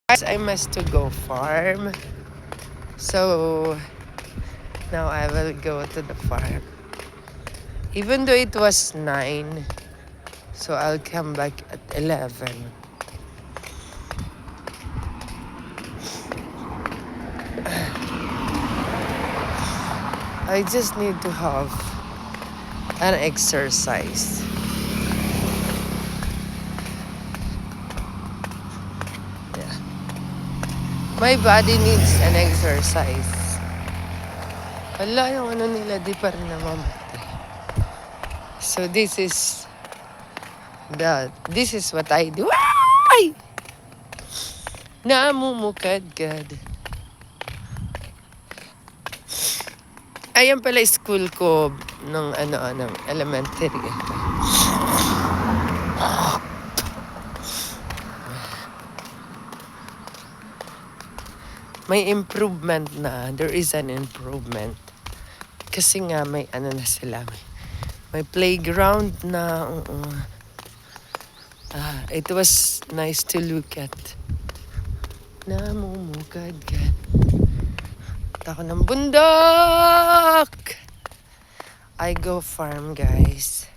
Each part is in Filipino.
Guys, I must to go farm. So now I will go to the farm. Even though it was 9, so I'll come back at 11. I just need to have an exercise. Yeah. My body needs an exercise. Wala yung ano nila, di pa rin namamatay. So this is what I do. Ay! Namumukadkad. Ayan pala school ko ng ng elementary. May improvement na. There is an improvement. Kasi nga may na sila. May playground na. It was nice to look at. Namumukadkad. Ako ng bundok! I go farm, guys.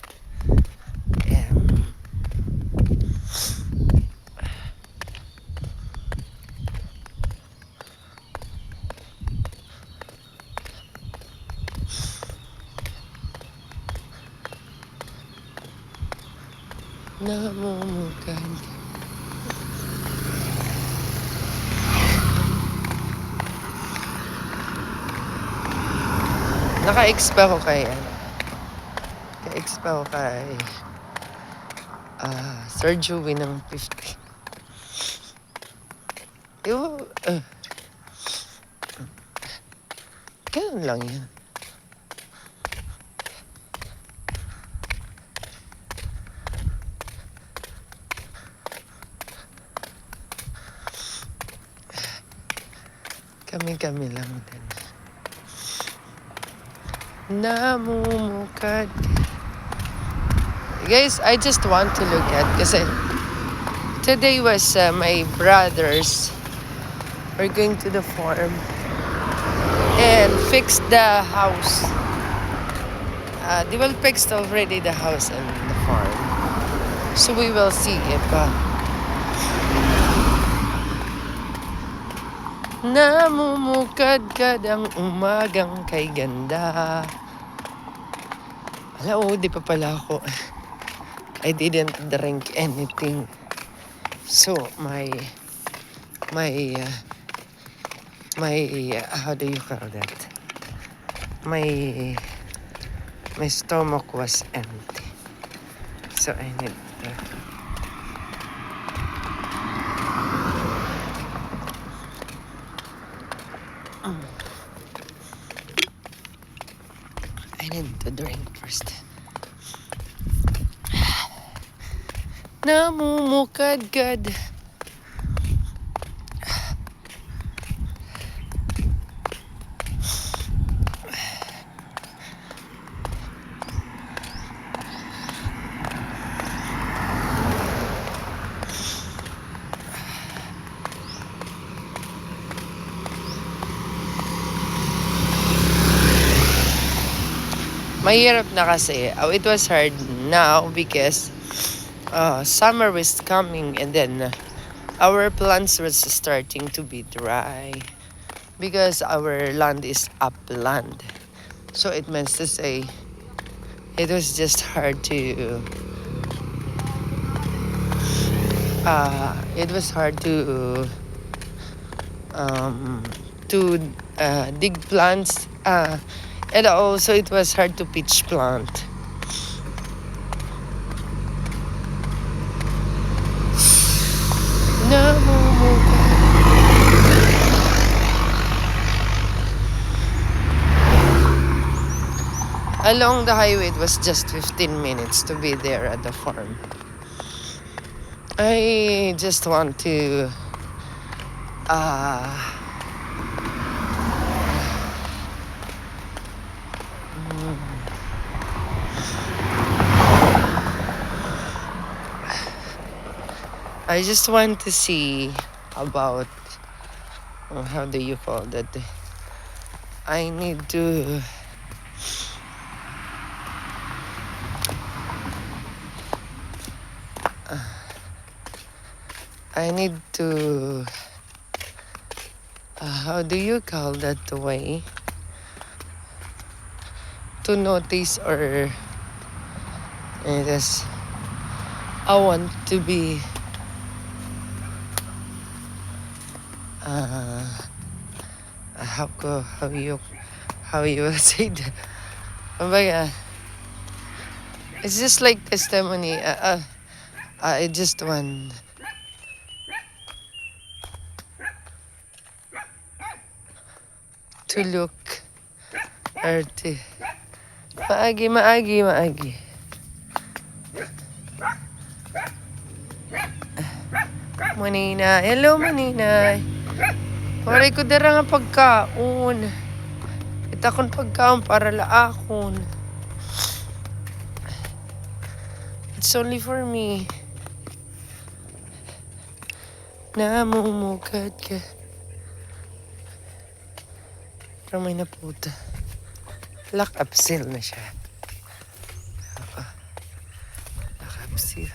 Namumukadkad. Naka-expa ko kay Naka-expa ko kay Sir Joey ng 50. Ganun lang yan. Kami lang din. Namumukad. Guys, I just want to look at kasi today was my brothers. We're going to the farm and fix the house. They will fix already the house and the farm. So we will see if namumukadkad ang umagang kay ganda. Di pa pala ako. I didn't drink anything. So my how do you call that? My stomach was empty. So I need to drink first. Namumukadkad. Mahirap na kasi. It was hard now because summer was coming and then our plants was starting to be dry because our land is upland. So it means to say it was just hard to dig plants and also it was hard to pitch plant. Along the highway, it was just 15 minutes to be there at the farm. I just want to I just want to see about how do you call that? I need to I need to how do you call that way? To notice or yes, I want to be uh, how you say that? Kumbaga, it's just like testimony. I just want to look or to maagi. Manina, hello manina. Waray ko dara nga pagkaon. Itakon pagkaon para laakon. It's only for me. Namumukad ka. Pero may naputa. Lock up seal na siya. Lock up seal.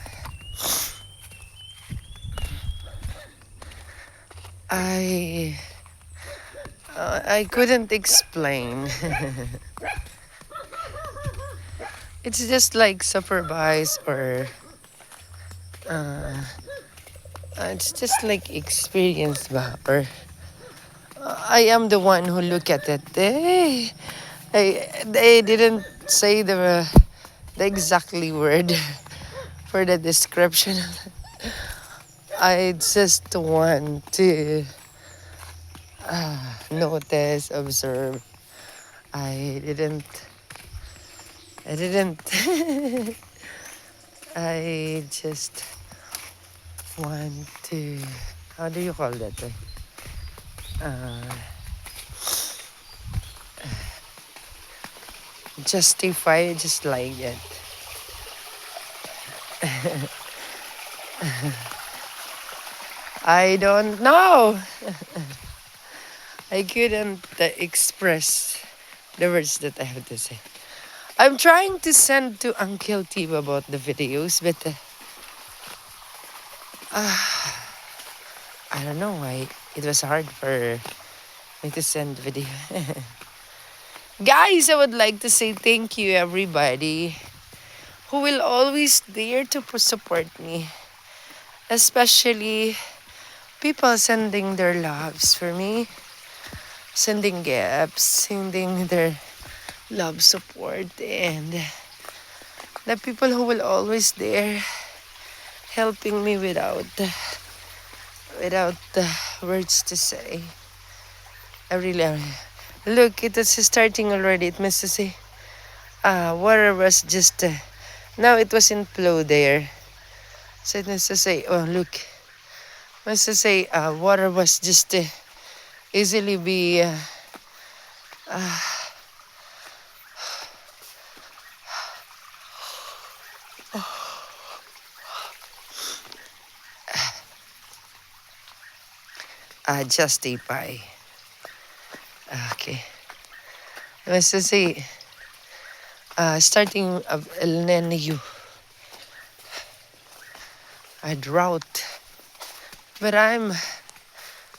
I couldn't explain. It's just like supervise or it's just like experience ba or I am the one who look at it. They didn't say the exactly word for the description. I just want to notice, observe. I didn't. I just want to. How do you call that? Justify just like that. I don't know. I couldn't express the words that I have to say. I'm trying to send to Uncle Tib about the videos, but I don't know why it was hard for me to send video. Guys, I would like to say thank you everybody who will always there to support me. Especially people sending their loves for me, sending gifts, sending their love support, and the people who will always there helping me without words to say. I really look, it is starting already. It must say water was just now it was in flow there. So it must say, oh look, must say water was just easily be justify. Okay. Must say starting of El Nino, a drought. But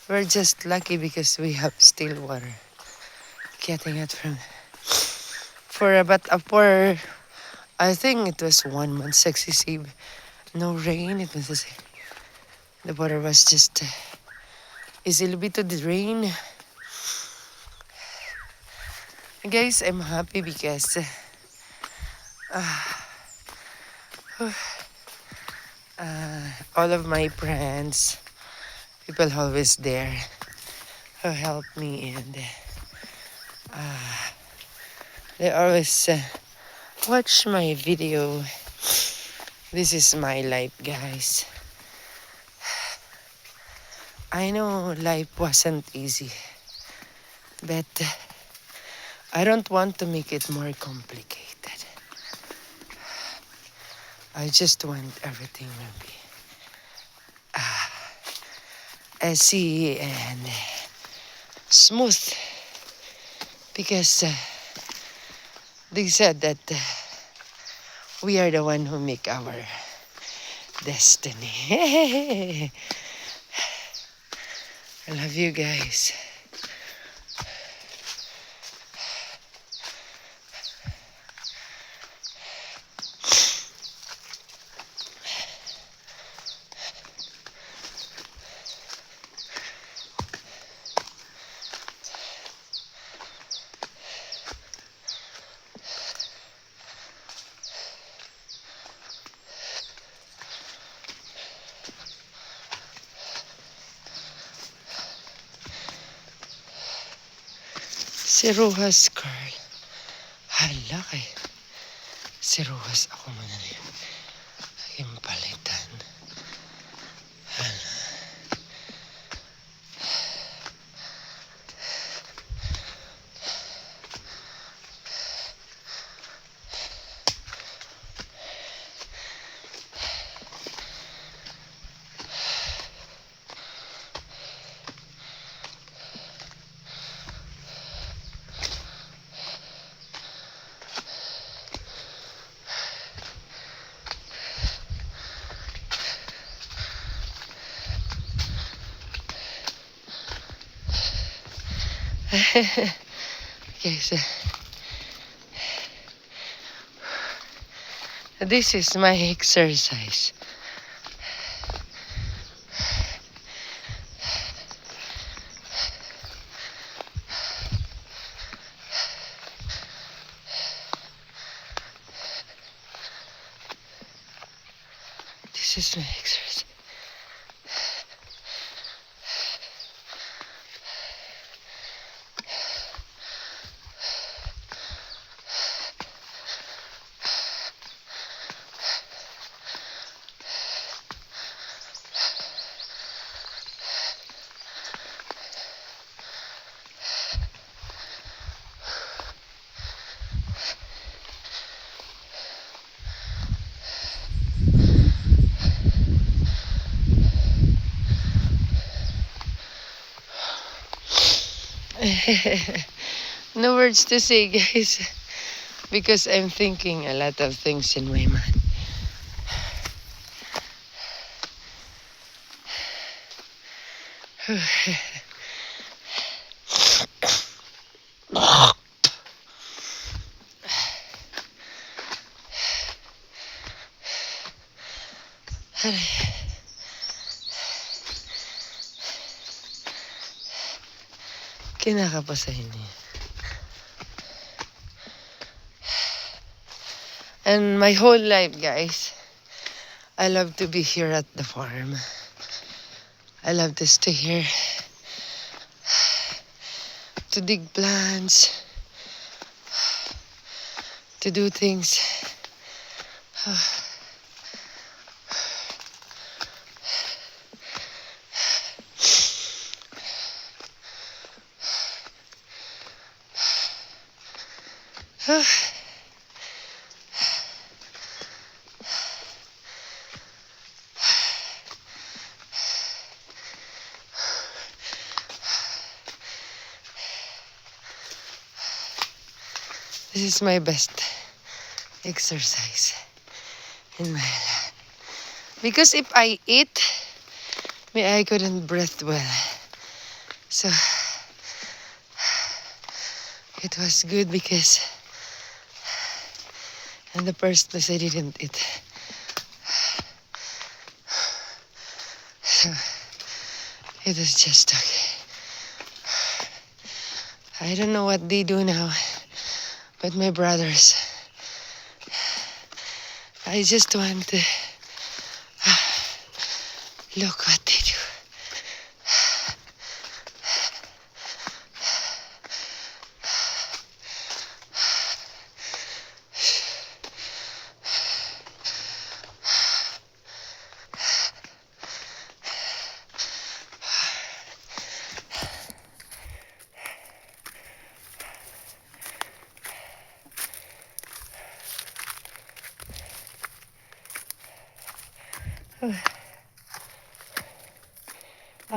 we're just lucky because we have still water. Getting it from for about for I think it was 1 month successive. No rain. It was the water was just easily bit to drain. Guys, I'm happy because all of my friends, people always there who help me and they always watch my video. This is my life, guys. I know life wasn't easy, but I don't want to make it more complicated. I just want everything to be easy and smooth because they said that we are the one who make our destiny. I love you guys. Si Rojas Carl. Hala kay. Si Rojas ako muna na yun. Aking palitan. Hala. Okay, so this is my exercise. This is my exercise. No words to say, guys, because I'm thinking a lot of things in my mind. Kinakapasahin niya. And my whole life, guys, I love to be here at the farm. I love to stay here, to dig plants, to do things. This is my best exercise in my life. Because if I eat, I couldn't breathe well. So it was good because in the first place I didn't eat. So it was just okay. I don't know what they do now, but my brothers, I just want to look what they do.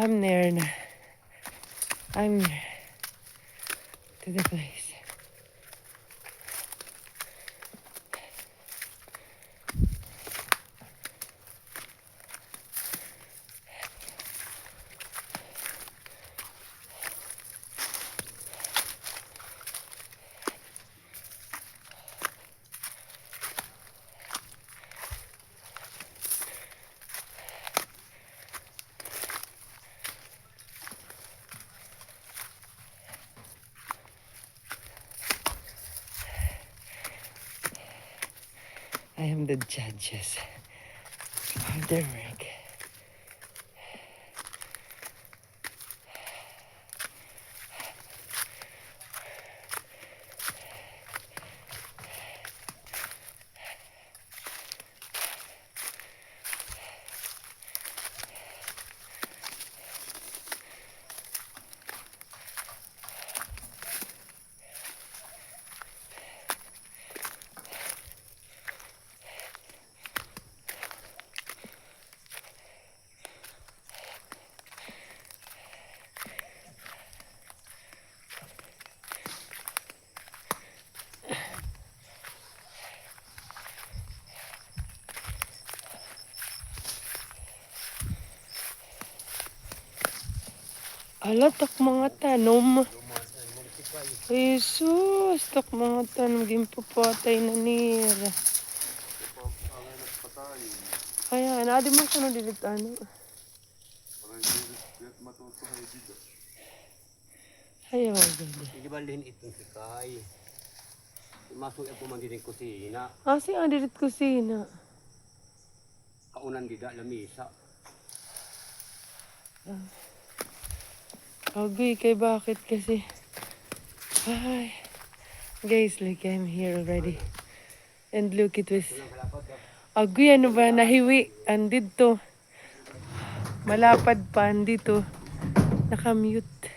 I'm near na. I'm near to the place. I am the judges of the work. Ala, tak mga tanom. Jesus, tak mga tanom. Gimpapatay na nira. Kaya, naadi mo siya dilit ano. Ayaw, ganda. Hindi ba lihin itong sikay? Masuk ako man din kusina. Si ang dilit kusina. Kaunan dida lamisa. Agoy, kay bakit kasi? Ay. Guys, like I'm here already. And look, it was... Agoy, ano ba? Nahiwi. Andito. Malapad pa. Andito. Nakamute.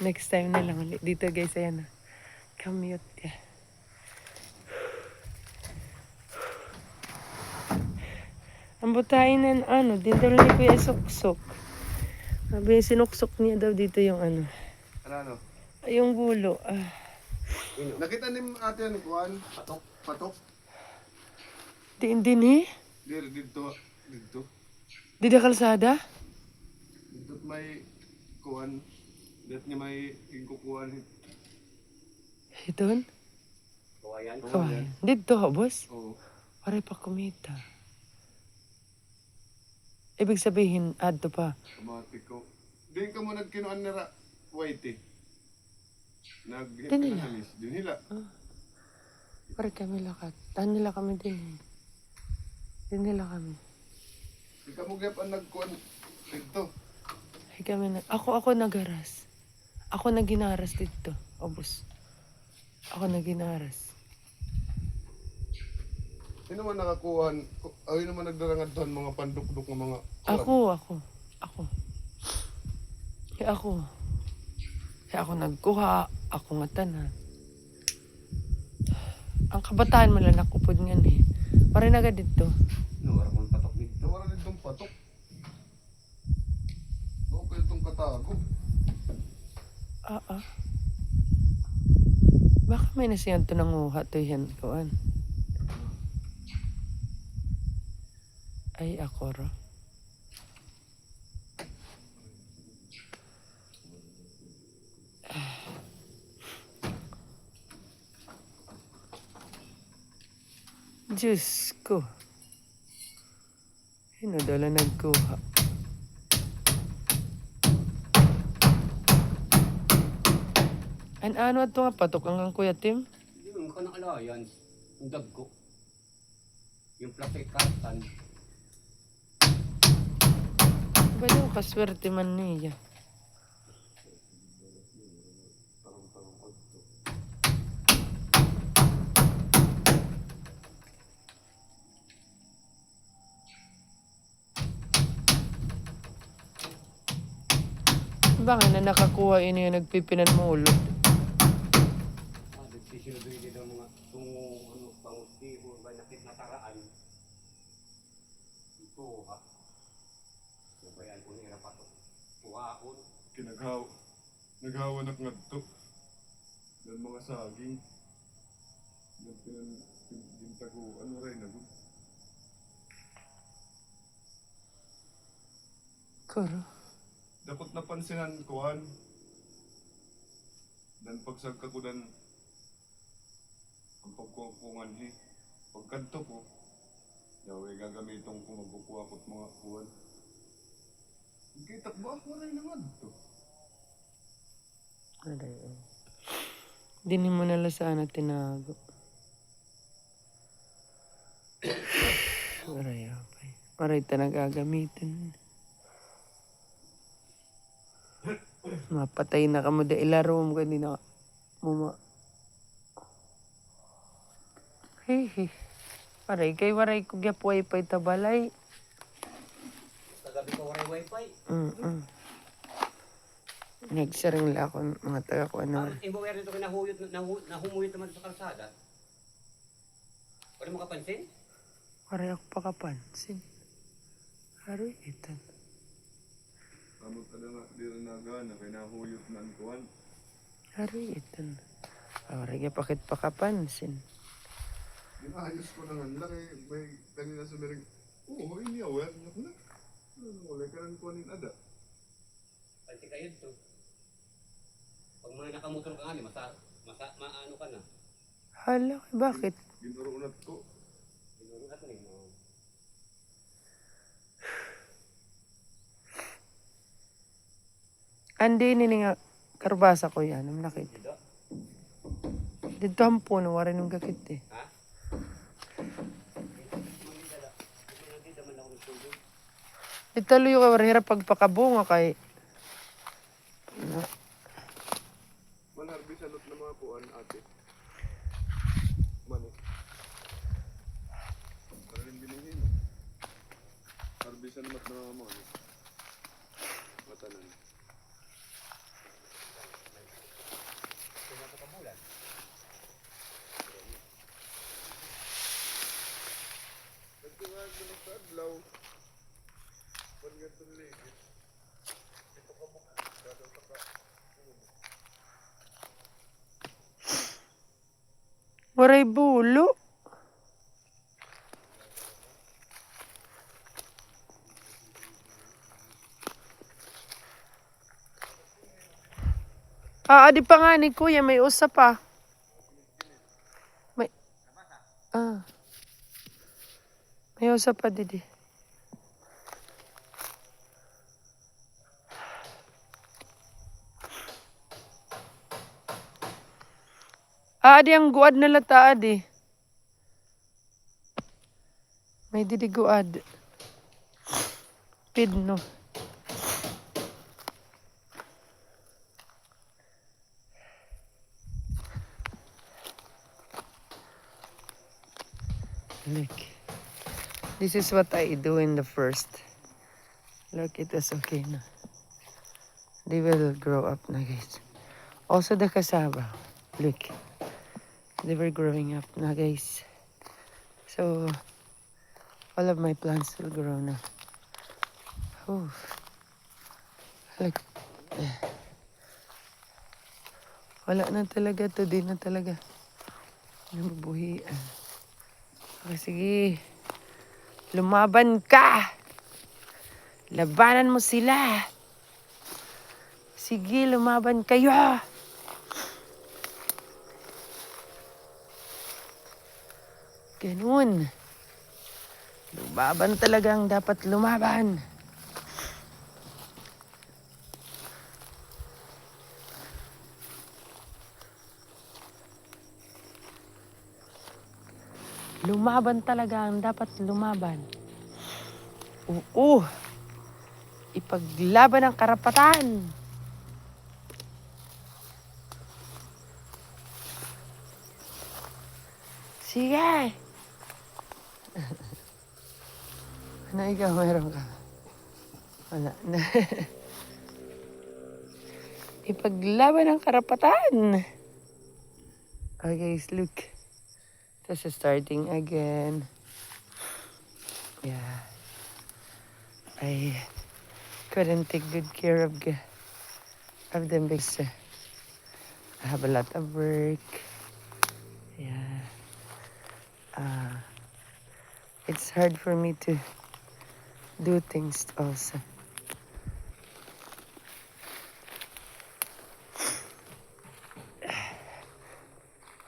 Next time na lang ulit. Dito guys, ayan na. Commute ya. Ang butahin ng ano, dito ni Kuya Suksok. Sabi, sinuksok niya daw dito yung ano. Ano? Yung bulo. Nakita ni ate ni Juan? Patok. Patok? Din eh. Dito. Dito. Dito kalsada? Dito may kuan. Dito niya may kukuhan. Ito? Kawayan. Kawayan. Dito, boss? Oo. Pare pa kumita. Ibig sabihin, adto pa. Automatic ko. Din ka mo nagkinuan nila white eh. Dinila? Dinila. Pare kami lakat. Tahan nila kami din eh. Dinila kami. Di ka mo gap ang nagkuhan. Dito. Ay kami na. Ako nagaras. Ako naginaras dito. Obos. Ako naginaras. Sino man nakakuhan? Ayun naman nagdarangad doon mga pandukduk ng mga... Ako. Kaya ako nagkuha. Ako nga tanan. Ang kabataan mo lang nakupod nga eh. Pare naga dito. No, wala kong patok dito. Wala din itong patok. Okay itong katago. Baka may nasiyan to nanguha to yan. Kuan. Ay, ako ro. Diyos ko. Hinadala nagkuha. Ano ito nga patok ang Kuya Tim? Hindi mo ka nakalayan. Ang dagko. Yung plastic carton. Ba yung kaswerte man niya? Bakit na nakakuha ini yung nagpipinan mo ulot? Nagsisilbi din ang mga pangustibo ba nakit nataraan. Ito ha. Kuhaon. Naghawan ak ngadto. Dan mga saging. Dan pintaguan mo rin nagod. Kuro. Dapat napansinan kuhan. Dan pagsagka ko dan ang pagkukungan pagkanto ko, daway gagamiton ko magkukuha ko't mga kuhan. Kita ba ako rin naman to? Aray, oh. Dini mo nala sana tinago. Aray, apay. Aray, nagagamitin. Mapatay na ka mo da ilaro mo kanina. Muma. Hehe. Aray, kay waray ko gyap wifi tabalay. Kagabi ko waray wifi. Nagsaring la ako mga taga ko ano. Imbawer nito nahumuyot naman sa kalsada. Wala mo kapansin? Aray ako pakapansin. Aray, itan. Amot ada nga di rin nagana kay nahuyot na ang kuhan. Aray, itan. Aray, pakit pakapansin. Inayos ko na nga lang may kanina sa mereng, oo, ini aware na ko na. Wala ka rin kuhanin ada. Panti kayo to. Pag mga nakamotor ka nga, maano ka na. Hala, bakit? Ginuruunat ko. Ginuruat na yun. Andi nini nga karbasa ko yan, ang nakita. Dito ang puno, warin ng gakit eh. Ha? Dito luyo ka, warin hirap pagpakabunga kay. Manarbi sa lot na mga kuhan ate. Mani. Para rin bilhin. Harbi sa mat na mga mga. Matanan. Nagtuwag ko ng kadlaw. Pagkatong ligit. Ito ka mo. Dadal ka pa. Waray bulo. Di pa nga ni kuya, may usa pa. May, may usa pa, didi. Adi ang guad na lata, adi. May didi guad. Pidno. Look. This is what I do in the first. Look, it is okay na. They will grow up na, guys. Also the cassava. Look. They were growing up na, guys. So, all of my plants will grow na. Oh. Look. Wala na talaga to. Di na talaga. Nabubuhian. Okay, sige. Lumaban ka! Labanan mo sila! Sige, lumaban kayo! Ganun. Lumaban talagang dapat lumaban. Lumaban talaga ang dapat lumaban. Oo. Ipaglaban ang karapatan. Sige. Ano ikaw, mayroon ka? Wala na. Ipaglaban ang karapatan. Okay, guys, look. This is starting again. Yeah. couldn't take good care of them because I have a lot of work. Yeah. It's hard for me to do things also.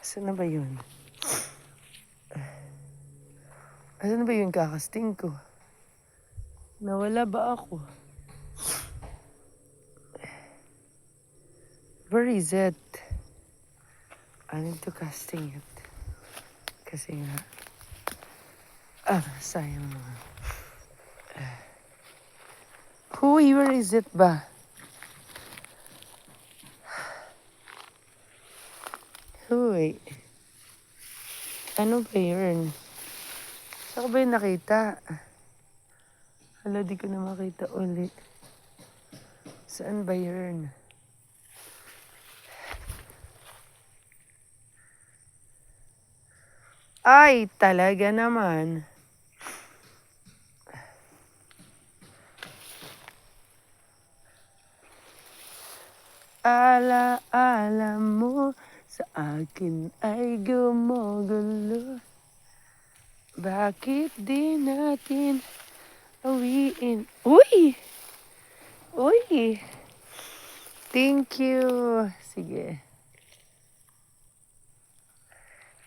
Saan na ba yun? Asan na ba yung kakasting ko? Nawala ba ako? Where is it? I need to casting it. Kasi nga, sayang naman. Huy, where is it ba? Huy. Ano ba yun? Saan ko ba yung nakita? Hala, di ko na makita ulit. Saan ba yun? Ay, talaga naman. Ala mo sa akin ay gumugulo. Bakit di natin awiin? Uy! Uy! Thank you. Sige.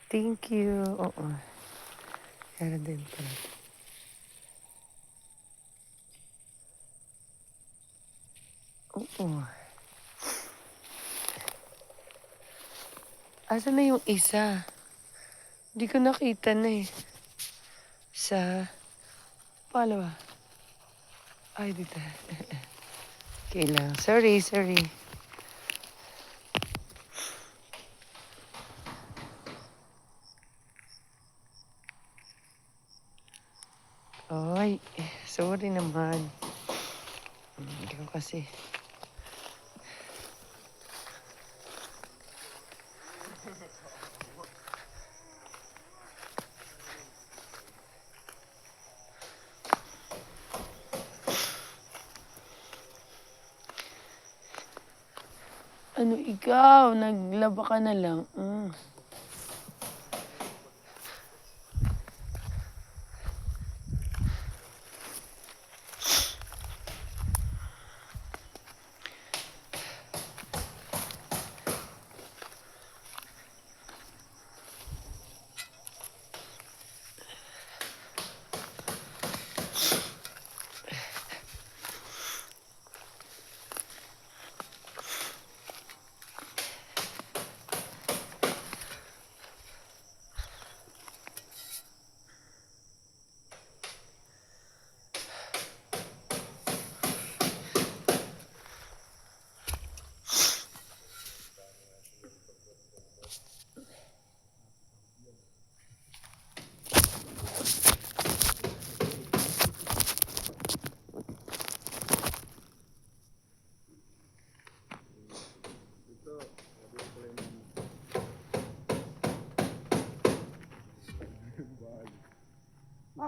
Thank you. Oo. Meron din pala. Oo. Asan na yung isa? Hindi ko nakita na eh. Sa palawa. Ay, dito. Okay lang. Sorry. Ay, sorry naman. Hindi ko kasi. Ano ikaw? Naglaba ka na lang.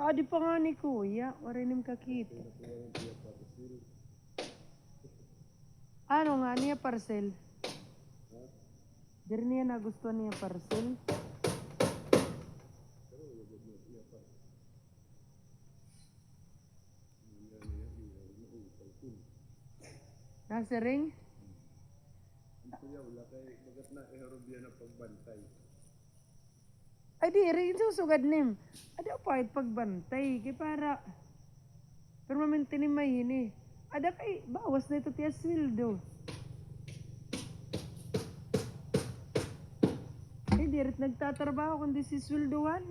Di pa nga ni Kuya. Marinim kakita. Ano nga niya parcel? Dari niya nagustuhan niya parcel? Nasa ring? Ay di, rin susugad nim. Ada pa pagbantay. Kaya para permanente ni may hini. Ada kay bawas na ito tiya sweldo. Eh di rin nagtatrabaho kundi si sweldohan.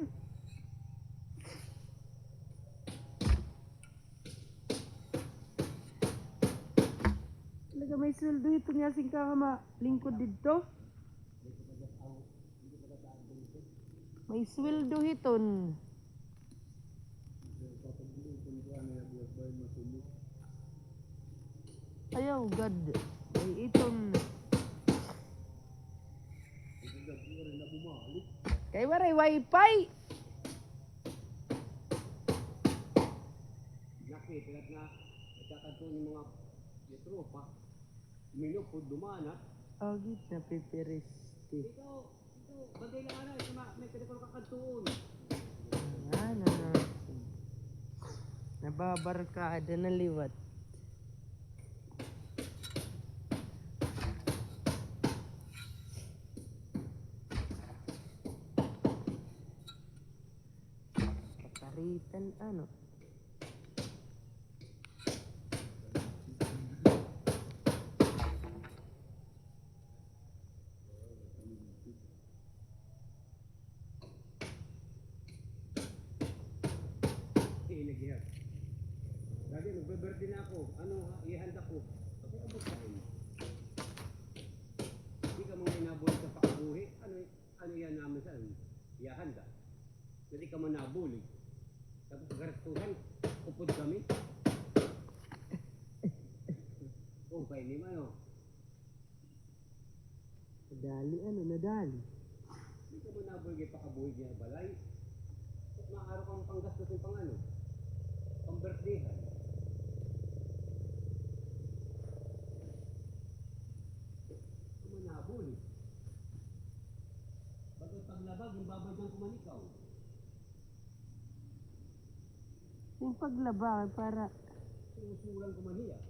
Talaga may sweldo ito niya sing kama lingkod dito. May sweldo hiton. Ayaw, God. May iton. Kay waray wifi. Laki, pilat na. kakanto ng mga tropa. Minupod dumanat. Agit na pipiristi. Bagay lang may kanipang kakantuon. Ano na. Nababarkada na liwat. Kaparitan ano. Naghihap. Dati magbe-birthday na ako. Ano, ihanda ko. Kasi abot ka rin. Hindi ka mga inabuli sa pakabuhi. Ano yan namin sa ihanda. Hindi ka man nabuli. Tapos garatuhan, upod kami. Oh, kaya ni Mano. Nadali ano, nadali. Hindi ka man nabuli kay pakabuhi niya balay. At maaaraw kang panggastusin pang ano. Pang-birthdayhan. Kumanabol. Bago paglabag, yung babay ng kumanikaw. Yung paglaba para Sinusulang kumaniya.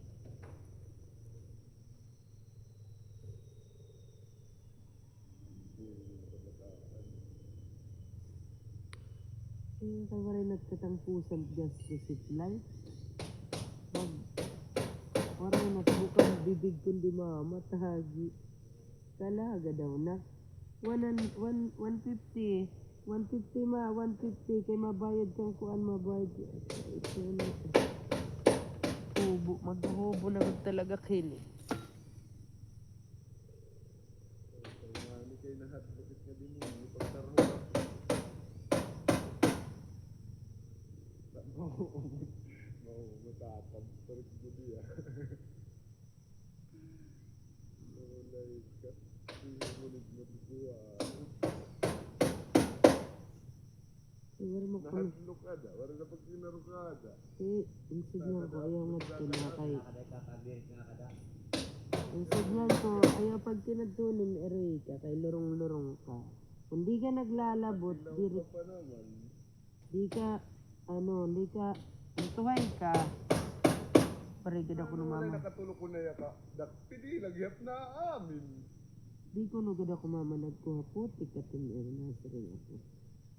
yung tawarin at katangpusan gas sa supply. Waray na bukang bibig kundi mamatahagi. Kalaga daw na. 150 kay mabayad kang kuan mabayad. Ito na. Maghubo na talaga kini. Ano kayo nahatbukit nga din mo, pagtaruhan. Matapad, parit mo diya. Nalay ka, sinulit mo diya. Wala mo kung Nahatlok ka da, wala na pag kinaro ka da. insignan ko ayaw nga tinakay. Nakakadirit nga kada. Insignan ko ayaw pag tinadtunin eroy ka kay lurong-lurong ka. Kung di ka naglalabot, Ilaw ka pa naman. di ka tuhay ka. Parigid ako ng Wala mama. nakatulog ko na yaka. Pidi, lagyap na amin. Di ko nugad ako mama nagkuhaputik at na sa rin ako.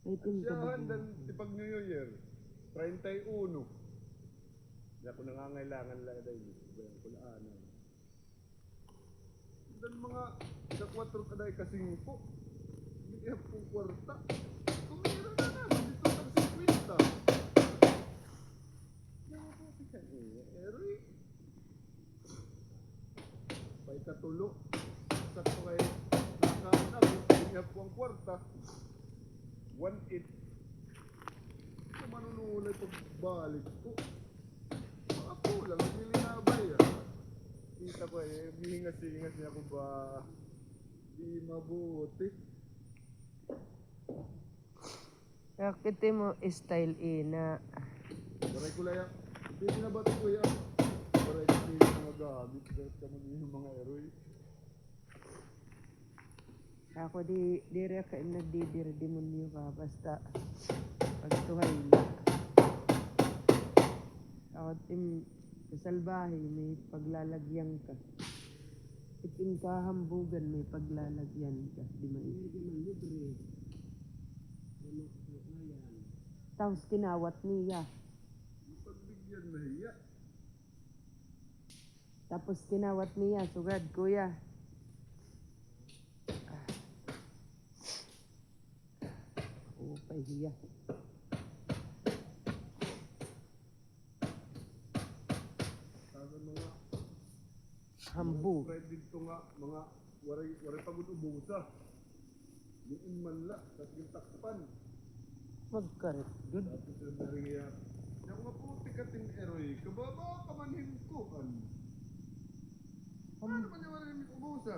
Ay tin ka ba? Siyahan dan tipag New Year. 31. Hindi ako nangangailangan lang dahil. Bayan ko laanan. Dan mga sa 4 kaday kasing po. Hindi pong kwarta. Tumira na naman. Dito sa 50. Nakapatikan Eroy. Pay katulo. Sa ko kay nakakabot. Hindi po ang kwarta. 1-8. Ito manunulay pagbalik ko. Mga kulang, nilinabay Kita ko hihingas-hingas niya ko ba di mabuti. Bakit mo style ina? Baray ko lang hindi na ba ito kuya? Baray ko yung mga gamit. Kahit ka yung mga eroy. Ako di dire ka nagdidire demonyo ka basta pagtuhay na. Ako tim kasalbahe may paglalagyan ka. Iting kahambugan may paglalagyan ka. Di man Libre. tapos kinawat niya. Pagbigyan na hiya. Tapos kinawat niya sugad kuya. Pahiya. Sabi mga Hambug. friend dito nga mga waray pagod ubusa. Yung manla, tapos yung takpan. Magkarit. Good. Tapos yung nariya. Yung mga puti ka ting eroy, kababa ka manhin ko kan. Ano naman yung waray ubusa?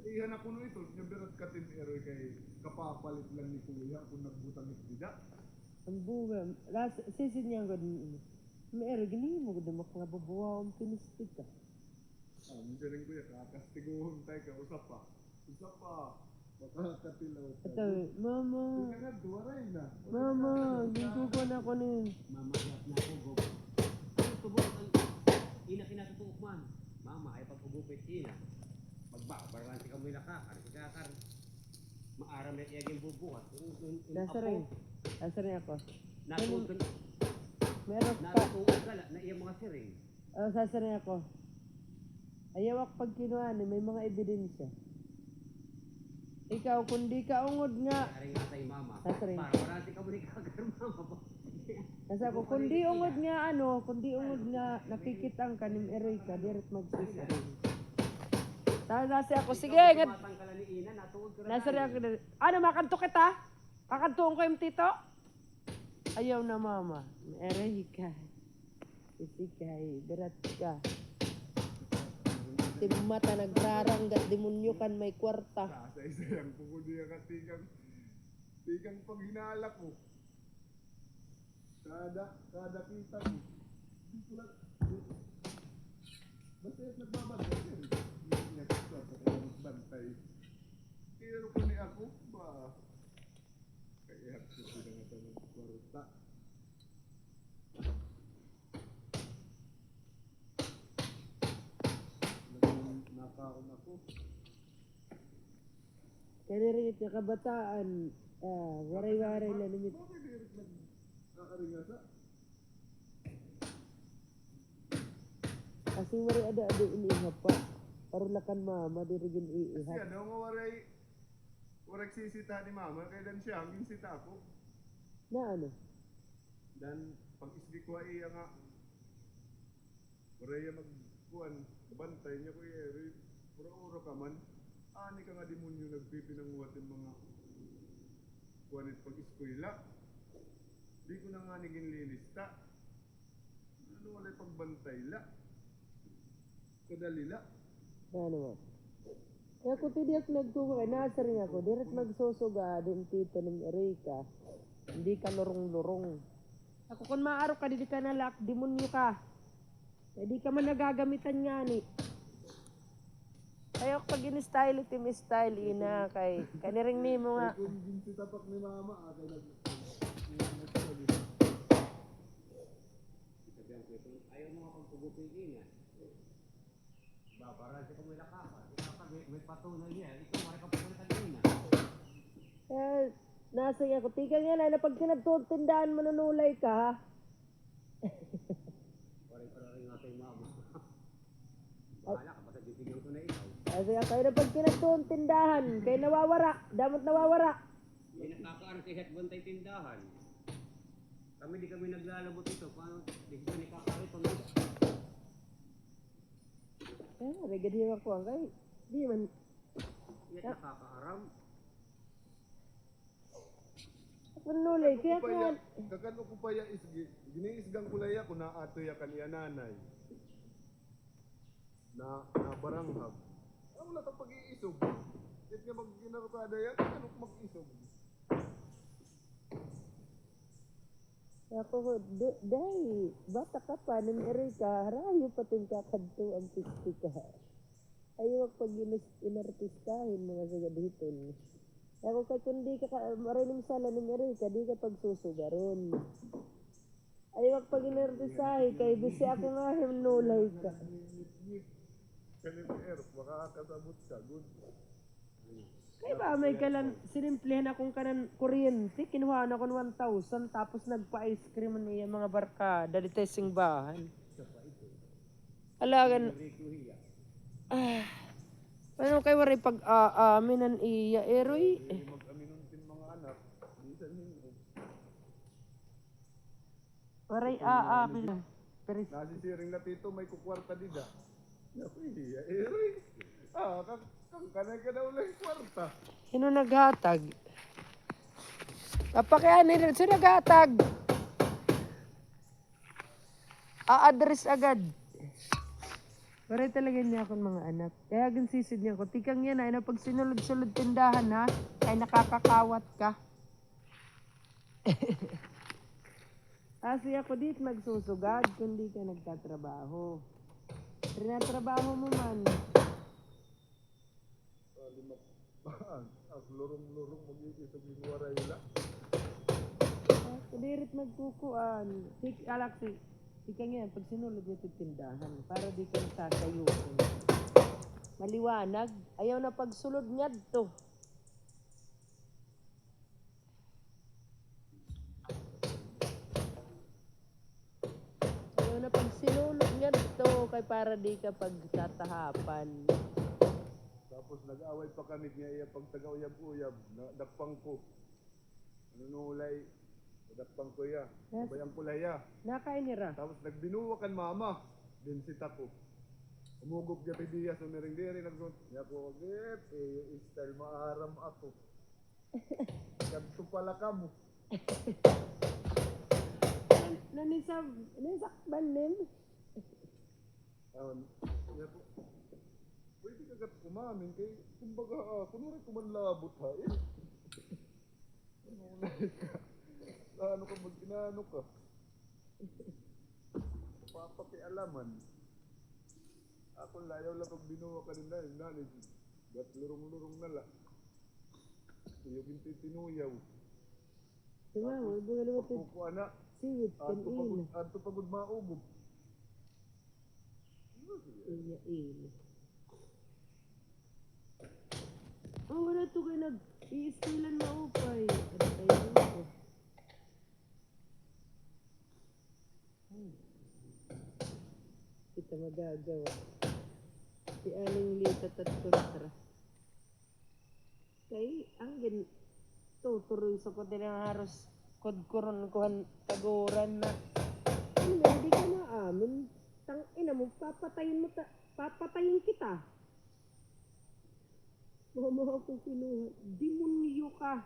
Naihan ako no ito, nabirat ka ting eroy kay kapapalit lang ni kuya kung nagbutang itida. Ang buga. Sisin niya ko din. Meron, gini mo, damak nga babuha ang pinistig ka. Minsan rin kuya, kakastiguhon tayo ka, usap pa. Usap pa. Makakatilaw ka. Ito, mama. Kaya nga, duwaray na. Mama, gigugo na ako ni. Mamagat na ako, go. Ano tubok ang ina kinatutuok man? Mama, ay pagpagupit ina. Magbabaran si kamoy nakakar. Kakar. Maaram na tiyagin bubuhat. Nasa rin. Nasa rin ako. Natutuog Meron pa. ka na iyang mga siring. Sasa rin ako. Ayaw ako pag kinuha may mga ebidensya. Ikaw, kundi ka ungod nga. Ari nga tayo mama. Nasa rin. Para si kamoy nakakar mama. Nasa ako, kundi ungod nga nakikitang kanim eroy ka, direct magsisaring. Nasa ako, sige, Tumatang ka lang ni ina, natuod ka nasa rin ako. Ano, makanto kita? Kakantuon ko yung tito? Ayaw na mama. Eroy ka. Isikay, berat ka. Mata nagraranggat, demonyo kan may kwarta. Sa yang pugod niya ka tigang pag hinala ko. Kada kita mo. Basta yung nagbabantay siya rin. Hindi niya sa kaya magbantay. Kaya ko ni ako ba? Kaya ako sinangatan ng kwarta. Nakaon ako. Kaya rin ito kabataan, waray-waray na nimit. Bakit Eric nag-aaringasa? Kasi waray ada iniha pa. Parulakan mama, dirigin iihat. Siya daw nga waray sisita ni mama, kaya dan siya, hanggang sita ako. Na ano? Dan pag isdi ko ay nga, waray magkuhan, bantay niya ko Eric. Pura-ura ka man. Ani ka nga demonyo nagpipinanguhat yung mga kuhanit pag-eskwela. Di ko na nga naging lilista. Ano wala pagbantay la? Kadali la. Ano mo? Kaya ko tidiyak nagkuha, nasa rin ako, direct magsusuga, din tito ng Erika. Hindi ka lurong-lurong. Ako kung maaraw ka, di ka nalak, demonyo ka. Hindi ka man nagagamitan nga ni. Kaya pag in-style, itim style ina kay kaniring nimo nga. Kung ginsi tapak ni mama, kaya Ayaw mo akong pagupit ina. Babaran si kamoy nakakar. May patunay niya. Ikaw may kapulitan ina. Nasa ako, tika nga na pag kinagtutindahan manunulay ka ha. Pare-pare nga tayo mama. Bahala ka, basta bibigyan ko na ikaw. Kasi kayo na pag kinagtutindahan, kayo nawawara, damot nawawara. Hindi nakakaar kay Hetbantay tindahan. Kami di kami naglalabot ito. Paano? Di kami nakakaari pang ito. Regadi ako ang kay. Di man. Yan nakakaaram. Manunulay, kaya ka. kakano ko pa ya giniisgang kulaya ko na ato ya kaniya nanay. Na baranghag. Wala tang pag-iisog. Kahit nga mag-ginarukada yan, ano ko mag-isog? Ako, dahil, bata ka pa, ng Erika, harayo pa itong kakadto ang pistika. Ayaw pag inartistahin mga sagaditon. Ako kay kundi ka marinim sala ng Erika, di ka pagsusugaron. Ayaw pag inartistahin, kay bisi ako nga himnulay ka. Kanin Eric, makakasabot ka. Good. Kaya ba may kalan, sinimplihan akong kanan kuryente, kinuha na ko ng 1,000, tapos nagpa-ice cream niya mga barkada, dito sing bahan. Alagan, ano kayo waray pag-aaminan iya, eroy? Mag-aminon din mga anak, minsan hindi. Waray aamin. Nasisiring na tito, may kukwarta dida. Naku, iya, Eric. Kang kanay ka daw lang kwarta. Sino naghatag? Kapakayanin, sino naghatag? A-address agad. Waray talaga niya akong mga anak. Kaya gansisid niya ako. Tikang yan ay na pag sinulod-sulod tindahan ha, ay nakakakawat ka. Kasi ako dit magsusugad kundi ka nagtatrabaho. Trinatrabaho mo man. Limak ang lurong-lurong magiging sa ginwaray la. Kudirit magkukuan. Alaksi, ika nga, pag sinulog mo sa tindahan, para di ka sasayuin. Maliwanag, ayaw na pagsulod niya to. Ayaw na pag sinulog niya to, kay para di ka pagtatahapan. Tapos nag-away pa kami niya iya pag taga-uyab-uyab, dapang ko. Nanunulay, dapang ko ya, Yes. bayang kulaya. Nakainira. Tapos nagbinuwa kan mama, din si Tako. Umugop niya pidiya, so niring-diri, nagsunod. Niya ko, agip, style maaram ako. Ganto pala ka mo. Nanisakban nim. Niya ko, pwede ka gat kumamin kay, kumbaga, kunwari kumanlabot ha, eh. Nanunay ka. Ano ka mag-inano ka? Papakialaman. Ako layaw lang pag binuwa ka nila, yung nanay, gat lurong-lurong nala. Yung tintinuyaw. Diba, mga naman ito. Kuko anak, Siwit kanina. ato pagod maugog. Iya, iya. Oh, wala to kayo nag-i-skillan na upay. Ano tayo dito? Kita magagawa. Si Aling Lita Tatultra. Kay, ang tuturoy sa kote ng haros kodkuron kuhan taguran na. Ano, hindi ka na amin. Tang ina mo, papatayin kita. Mama akong kinuha. Demonyo ka.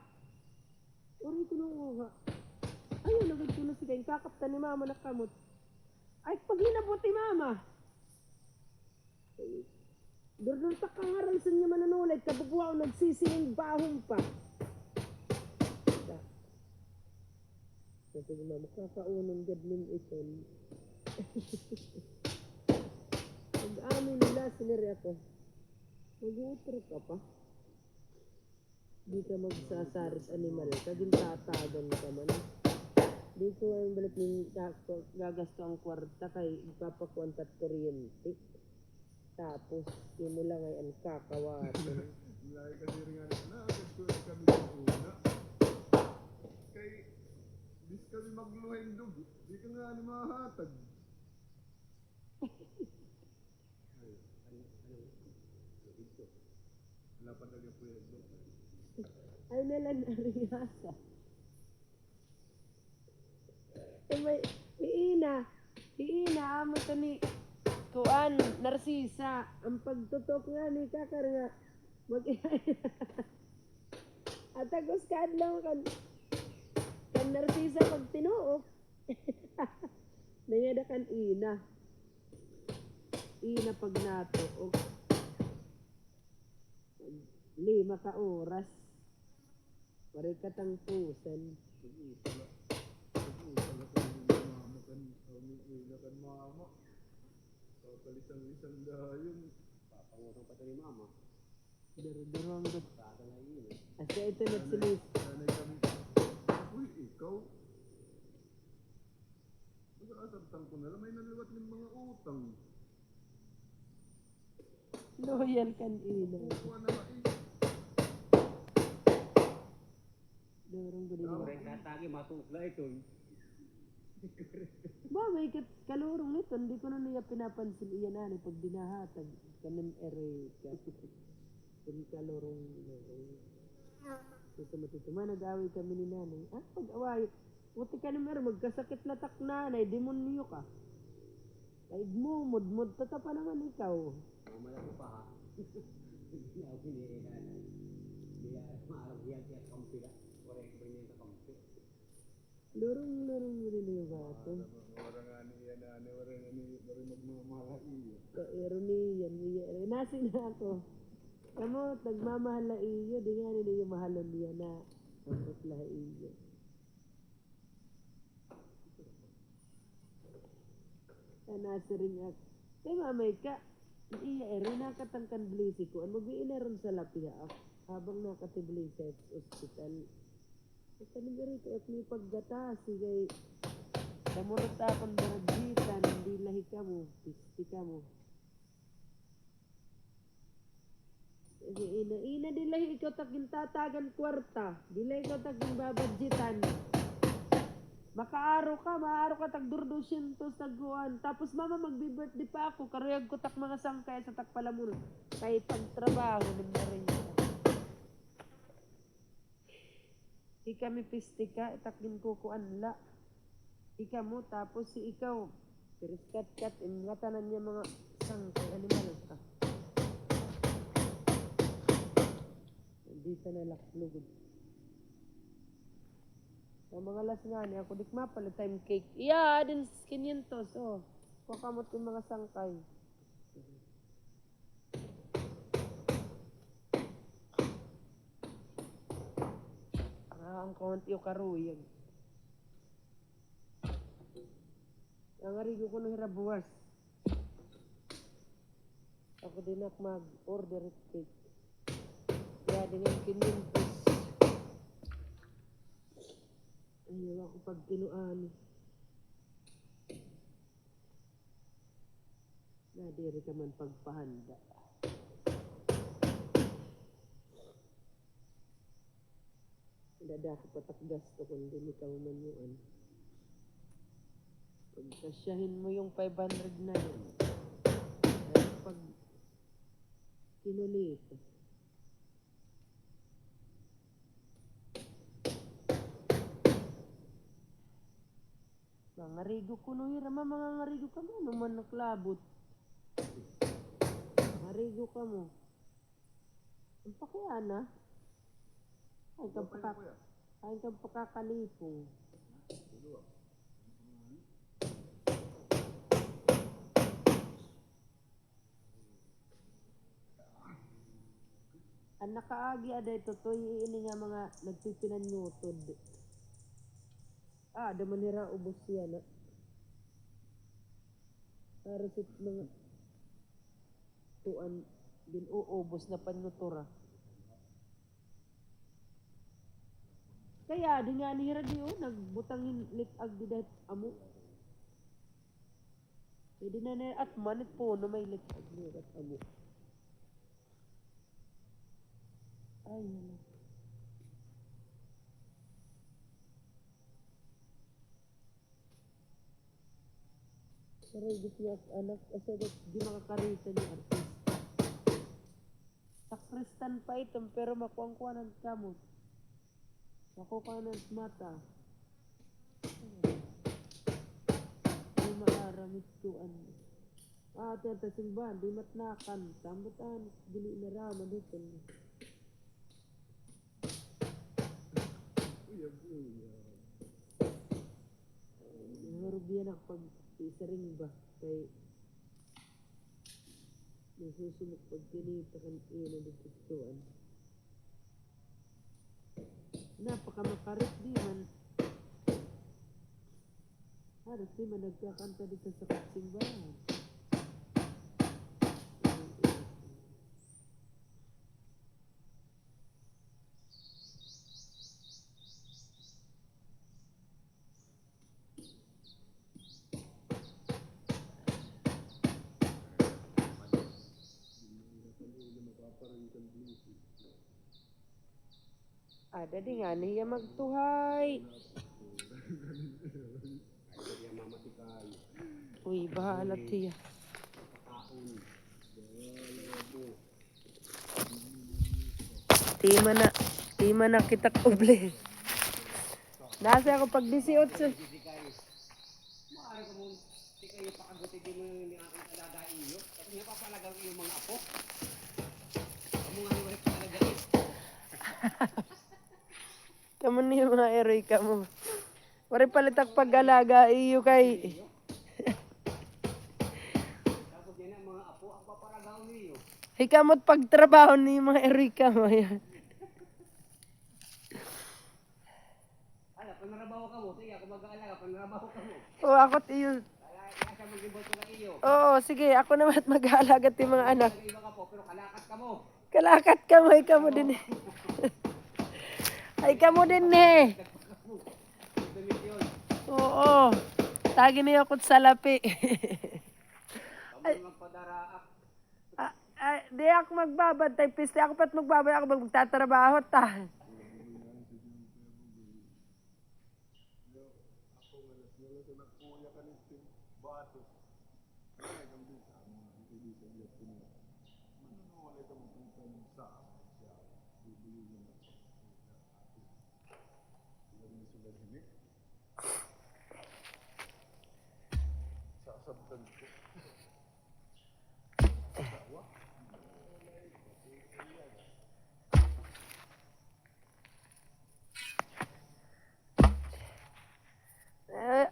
Oray ko nung uha. Ayun, nagad ko na si Kain. Kakapta ni mama na kamot. Ay, pag hinabot ni mama. Ay, doon sa kangaral sa niya mananulad. Kababuha ako nagsisiling bahong pa. Kasi ni mama, kakaunong gadling iton. Pag-amin nila, siniri ako. Mag-utro ka pa. Di ka magsasaris animal. Kaging tatagan ka man. Di ko ang balik ng gagasto ang kwarta kay ipapakuantat kuryente. Tapos, yun mo lang ay ang kakawatin. Lagi kasi rin nga na, nagtuloy kami sa una. Kay, bis kami magluhain dug. Di ka nga ni mahatag. Wala pa talaga po yun. Ay nalang nariyasa. May iina, amo to ni Kuan, Narsisa. Ang pagtutok nga ni Kakar nga, at agos ka adlaw kan Narsisa pag tinuok. Nangada kan ina. Ina pag natuok. 5 ka oras. Pare ka tang pusan. Pag-usala ka ng mama kan, ila kan mama. Kapalitan-litan dayon. Papangutang pa ito ni mama. Daro-daro ang gat. Saka na yun eh. Asa ito nagsilis. Sanay kami. Uy, ikaw. Masakasabtan ko na lang, may naliwat ng mga utang. Loyal kan ina. Kukuha na eh. Dorong gudi Pero mo. rin katagi, matukla ito. Ba, may kalurong nito. Hindi ko na niya pinapansin iyan na pag dinahatag. Kanin ere ka. Kung kalurong. Ito matutuma, nag-away kami ni nanay. Ah, pag-away. Buti ka na meron, magkasakit na tak nanay. Demonyo ka. Kaig mo, mud-mud. Tata pa naman ikaw. Mamaya ko pa ha. Hindi ako piniinan. Hindi maarap yan siya kampila. Correct ba niya sa kampi? Lurong mo rin yung gato. Wala nga niya na, wala nga niya, wala magmamahal iyo. Ka-ironiyan. Nasin na ako. Kamu, nagmamahal na iyo. Di nga nila yung mahalon niya na. Ang putla iyo. Nasiring ak. Kay mamay ka. Iya eri nakatangkan blisi ko. Ano mag-iinaron sa lapiha ak. Habang nakatibli sa hospital. Ito ni Gary ko at may paggatasi kay damurot akong barajitan. Hindi lahi ka mo. Pisti ka mo. Ina dilahi ikaw taging tatagan kwarta. Dilahi ikaw taging babadjitan. Makaaro ka tag 200 taguan. Tapos mama magbi-birthday pa ako. Karuyag ko tak mga sangkay sa takpalamun. Kay pagtrabaho ng rin. Di kami pistika, itakin ko anla. Ika mo, tapos si ikaw. Piriskat-kat, ingatanan niya mga sangkay. Animal ka. Dito na laklugod. Ang mga las nga niya, ako dik mapala time cake. Iya, din 500. Oh, kakamot yung mga sangkay. Ang kaunti yung karuyag. Ang arigo ko ng hirabuwas. Ako din ak mag-order cake. Kaya dengan 500. Ayaw ako pag kinuan. Nadiri ka man pagpahanda. Dada ko patakgas to kung hindi ka man yun. Pagkasyahin mo yung 500 na yun. Pag kinulit. Mga ngarigo ko no hirama mga ngarigo ka mo naman naklabot. Ngarigo ka mo. Ang pakiana. Ay kang pakakalipong. Ang nakaagi ada ito to ini nga mga nagpipinanyutod. Da manira ubos yan. Para sa mga tuan din uubos na panutura. Kaya di nga ni radio nagbutangin litag di dat amo. Pwede na na at manit po na may litag di dat amo. Ay, pero gusto niya anak kasi di makakarita ni artist. Sakristan pa ito pero makuangkuanan ka mo. Makukuanan mata. Di maaramit tuan. Ate simbahan di matnakan. Tambutan dili na rama dito. Narubiyan ako pag isaring ba kay nasusunod pag kinita kan ina dito tuan. Napakamakarit di man. Halos di man nagkakanta dito sa simbahan. Ada di nga niya magtuhay. Uy, bahala tiya. Di man na kita kuble. Nasa ako pag 18. Maaari ko mong di kayo pakagutin din mo yung aking alagain nyo. Kasi napapalagang yung mga apo. Kamu nga yung alagain. Kamu ni mga eroy ka mo. Wari palitak pag-alaga iyo kay. Tapos yan ang mga apo ang papalagaw niyo. Hikamot pagtrabaho ni mga eroy ka mo yan. Ala, panarabaho ka mo. Sige, ako mag-aalaga, panarabaho ka mo. O ako iyo. Kaya siya Oo, sige. Ako naman at mag-aalagat yung mga anak. Iba ka po, pero kalakat ka mo. Kalakat ka mo, ikaw mo din eh. Ay, ka mo din eh. Damit yun. Oo. Tagi niyo ako sa lapi. Kamu magpadaraak. Di ako magbabantay. Piste ako pat magbabantay. Ako magtatrabaho ta. Eh,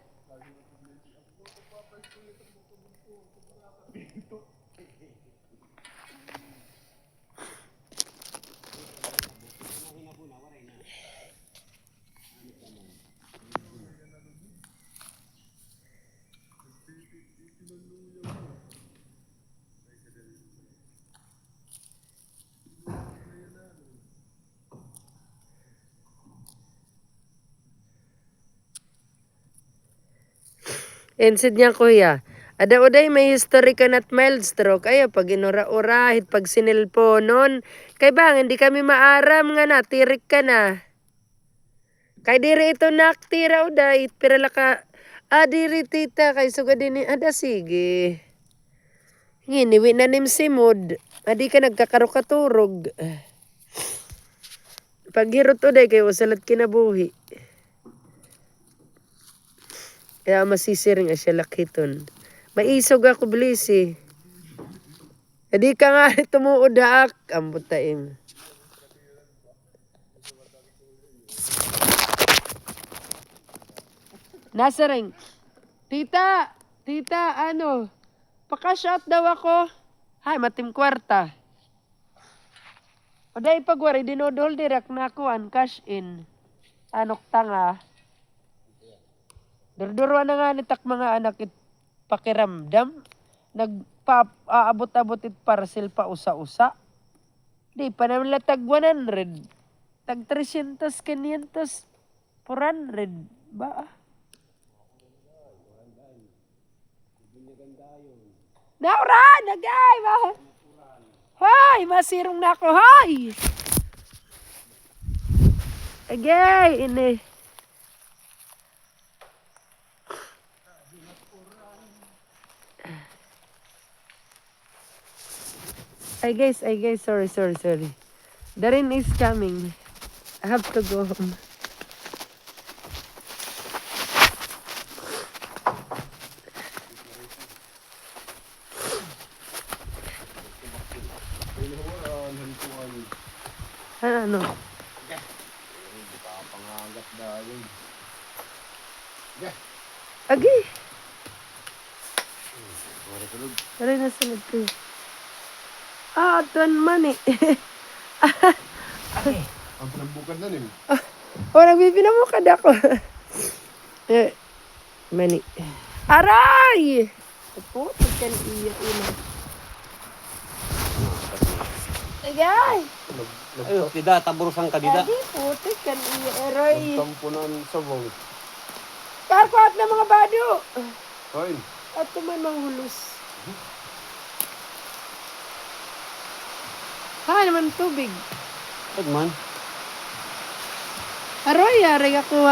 Insid niya kuya. Ada uday may history ka at mild stroke. Ayo pag inura-ura, hit pag sinilponon. Kay bang, hindi kami maaram nga na, tirik ka na. Kay diri ito naktira uday, pirala ka. Diri tita, kay sugad din ada sige. Nginiwi na nim simod. Adi ka nagkakarokaturog. Paghirot uday, kay wasalat kinabuhi. Kaya masisiring asya lakiton. Maisog ako bilis eh. Hindi ka nga tumuudaak. Ang butaim. Nasa ring. Tita, ano? Paka-shot daw ako. Hay, matim kwarta. O day pagwari, dinodol direct na ako an cash in. Anok tanga. Durduruan na nga nitak mga anak it pakiramdam. Nagpa-aabot-abot it parcel pa usa-usa. Di pa naman latag 100. Tag 300, 500, 400. Ba? Naura! Nagay! Hoy! Masirong na ako! Hoy! Agay! Ini. Ay guys, sorry. The rain is coming. I have to go home. Ano? Pangagat dahil. Agi! Aray na sunod ko. Tuan mani. Ang pinambukan na rin. Nagbibinamukad ako. Mani. Aray! Ako, tagkan iya ina. Agay! Ayo, tida, taburusan ka dida. Adi, putik kan iya aray. Tampunan sa bong. Karkuat na mga bado. Fine. At tuman manghulus. Naman tubig. Pag man. Aroy, aray ako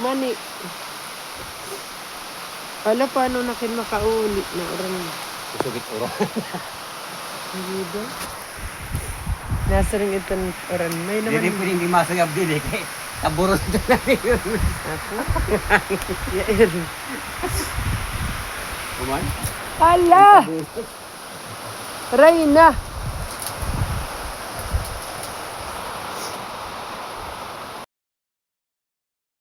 mani. Wala paano na kin makauli na orang. Isugit uro. Hindi nasa rin itong oran. May naman. Hindi pwedeng di masayab din eh. Taburos na yun. Ako? Yair. Kuman? Ala! Reyna!